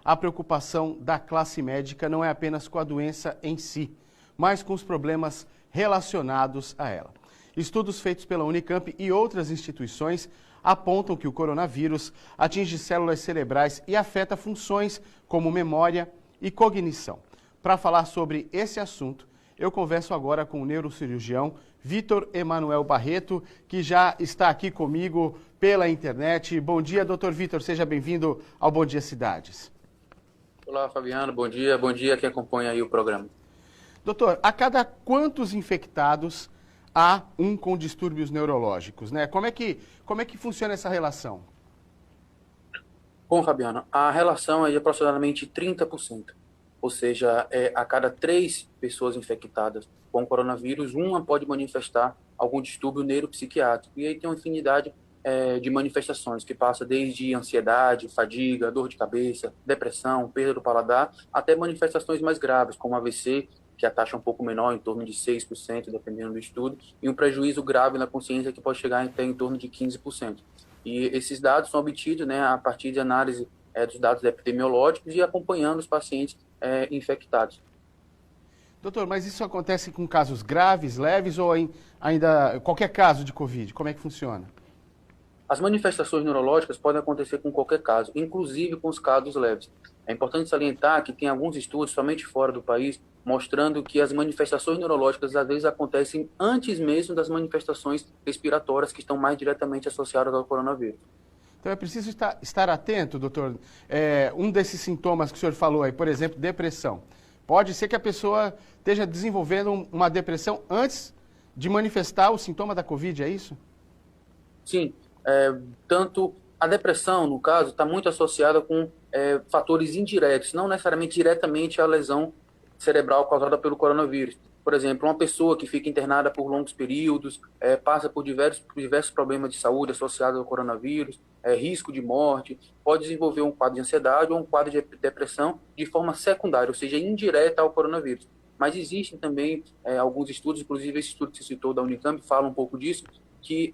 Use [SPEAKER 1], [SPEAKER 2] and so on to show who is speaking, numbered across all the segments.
[SPEAKER 1] A preocupação da classe médica não é apenas com a doença em si, mas com os problemas relacionados a ela. Estudos feitos pela Unicamp e outras instituições apontam que o coronavírus atinge células cerebrais e afeta funções como memória e cognição. Para falar sobre esse assunto, eu converso agora com o neurocirurgião Vítor Emanuel Barreto, que já está aqui comigo pela internet. Bom dia, doutor Vítor, seja bem-vindo ao Bom Dia Cidades.
[SPEAKER 2] Olá, Fabiano, bom dia quem acompanha aí o programa.
[SPEAKER 1] Doutor, a cada quantos infectados há um com distúrbios neurológicos, né? Como é que funciona essa relação?
[SPEAKER 2] Bom, Fabiano, a relação é de aproximadamente 30%, ou seja, a cada 3 pessoas infectadas com coronavírus, uma pode manifestar algum distúrbio neuropsiquiátrico, e aí tem uma infinidade de manifestações, que passa desde ansiedade, fadiga, dor de cabeça, depressão, perda do paladar, até manifestações mais graves, como AVC, que a taxa é um pouco menor, em torno de 6%, dependendo do estudo, e um prejuízo grave na consciência que pode chegar até em torno de 15%. E esses dados são obtidos, né, a partir de análise dos dados epidemiológicos e acompanhando os pacientes infectados.
[SPEAKER 1] Doutor, mas isso acontece com casos graves, leves ou ainda qualquer caso de Covid? Como é que funciona?
[SPEAKER 2] As manifestações neurológicas podem acontecer com qualquer caso, inclusive com os casos leves. É importante salientar que tem alguns estudos, somente fora do país, mostrando que as manifestações neurológicas às vezes acontecem antes mesmo das manifestações respiratórias que estão mais diretamente associadas ao coronavírus.
[SPEAKER 1] Então é preciso estar atento, doutor. Um desses sintomas que o senhor falou aí, por exemplo, depressão. Pode ser que a pessoa esteja desenvolvendo uma depressão antes de manifestar o sintoma da Covid, é isso?
[SPEAKER 2] Sim. Tanto a depressão, no caso, está muito associada com fatores indiretos, não necessariamente diretamente à lesão cerebral causada pelo coronavírus. Por exemplo, uma pessoa que fica internada por longos períodos, passa por diversos problemas de saúde associados ao coronavírus, risco de morte, pode desenvolver um quadro de ansiedade ou um quadro de depressão de forma secundária, ou seja, indireta ao coronavírus. Mas existem também alguns estudos, inclusive esse estudo que você citou da Unicamp fala um pouco disso, que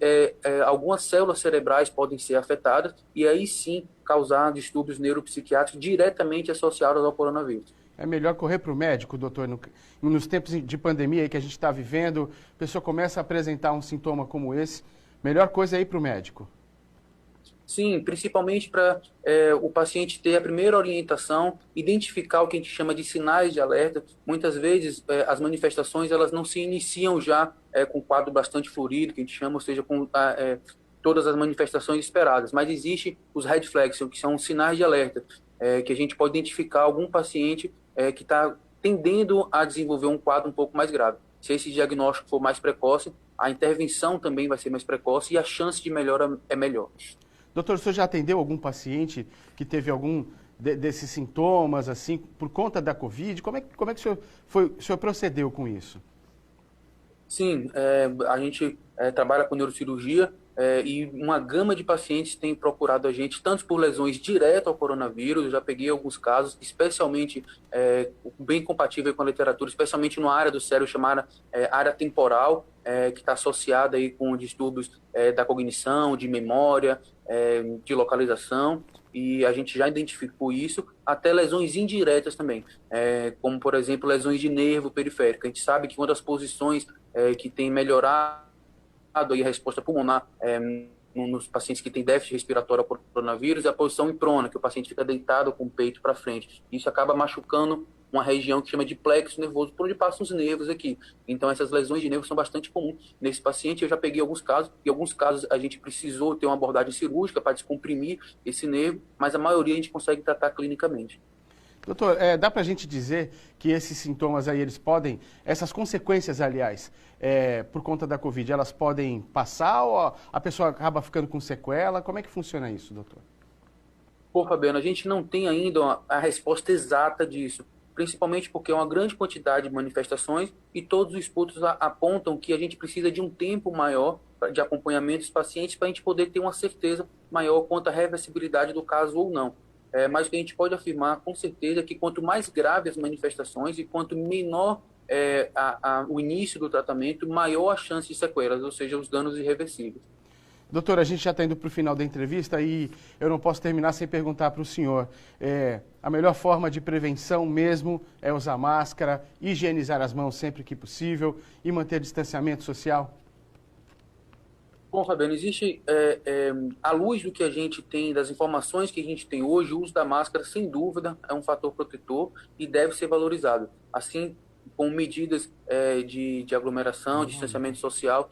[SPEAKER 2] algumas células cerebrais podem ser afetadas e aí sim causar distúrbios neuropsiquiátricos diretamente associados ao coronavírus.
[SPEAKER 1] É melhor correr para o médico, doutor, nos tempos de pandemia aí que a gente está vivendo, a pessoa começa a apresentar um sintoma como esse, melhor coisa é ir para o médico.
[SPEAKER 2] Sim, principalmente para o paciente ter a primeira orientação, identificar o que a gente chama de sinais de alerta. Muitas vezes as manifestações elas não se iniciam já com quadro bastante florido, que a gente chama, ou seja, com todas as manifestações esperadas. Mas existem os red flags, que são sinais de alerta, que a gente pode identificar algum paciente que está tendendo a desenvolver um quadro um pouco mais grave. Se esse diagnóstico for mais precoce, a intervenção também vai ser mais precoce e a chance de melhora é melhor.
[SPEAKER 1] Doutor, o senhor já atendeu algum paciente que teve algum desses sintomas, assim, por conta da Covid? Como é que o senhor procedeu com isso?
[SPEAKER 2] Sim, a gente trabalha com neurocirurgia e uma gama de pacientes tem procurado a gente, tanto por lesões direto ao coronavírus, eu já peguei alguns casos, especialmente bem compatível com a literatura, especialmente numa área do cérebro chamada área temporal, que está associada aí com distúrbios da cognição, de memória, de localização, e a gente já identificou isso, até lesões indiretas também, como, por exemplo, lesões de nervo periférico. A gente sabe que uma das posições que tem melhorado aí a resposta pulmonar nos pacientes que têm déficit respiratório ao coronavírus é a posição em prona, que o paciente fica deitado com o peito para frente. Isso acaba machucando uma região que chama de plexo nervoso, por onde passam os nervos aqui. Então, essas lesões de nervo são bastante comuns nesse paciente. Eu já peguei alguns casos, e alguns casos a gente precisou ter uma abordagem cirúrgica para descomprimir esse nervo, mas a maioria a gente consegue tratar clinicamente.
[SPEAKER 1] Doutor, dá para a gente dizer que esses sintomas aí, essas consequências, aliás, por conta da Covid, elas podem passar ou a pessoa acaba ficando com sequela? Como é que funciona isso, doutor?
[SPEAKER 2] Pô, Fabiano, a gente não tem ainda a resposta exata disso, principalmente porque é uma grande quantidade de manifestações e todos os estudos apontam que a gente precisa de um tempo maior de acompanhamento dos pacientes para a gente poder ter uma certeza maior quanto à reversibilidade do caso ou não. Mas o que a gente pode afirmar com certeza é que quanto mais graves as manifestações e quanto menor o início do tratamento, maior a chance de sequelas, ou seja, os danos irreversíveis.
[SPEAKER 1] Doutor, a gente já está indo para o final da entrevista e eu não posso terminar sem perguntar para o senhor. A melhor forma de prevenção mesmo é usar máscara, higienizar as mãos sempre que possível e manter distanciamento social?
[SPEAKER 2] Bom, Fabiano, existe, à luz do que a gente tem, das informações que a gente tem hoje, o uso da máscara, sem dúvida, é um fator protetor e deve ser valorizado. Assim, com medidas de aglomeração, de distanciamento social,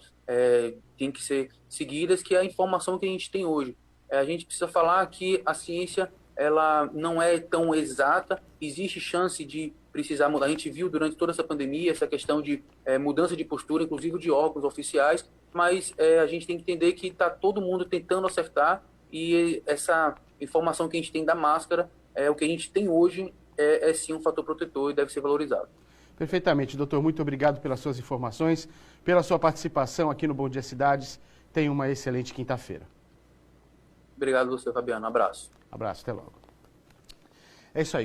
[SPEAKER 2] tem que ser seguidas, que é a informação que a gente tem hoje. A gente precisa falar que a ciência ela não é tão exata, existe chance de precisar mudar. A gente viu durante toda essa pandemia essa questão de mudança de postura, inclusive de órgãos oficiais, mas a gente tem que entender que está todo mundo tentando acertar e essa informação que a gente tem da máscara, o que a gente tem hoje, é sim um fator protetor e deve ser valorizado.
[SPEAKER 1] Perfeitamente, doutor. Muito obrigado pelas suas informações, pela sua participação aqui no Bom Dia Cidades. Tenha uma excelente quinta-feira.
[SPEAKER 2] Obrigado, você, Fabiano. Um abraço.
[SPEAKER 1] Abraço, até logo. É isso aí.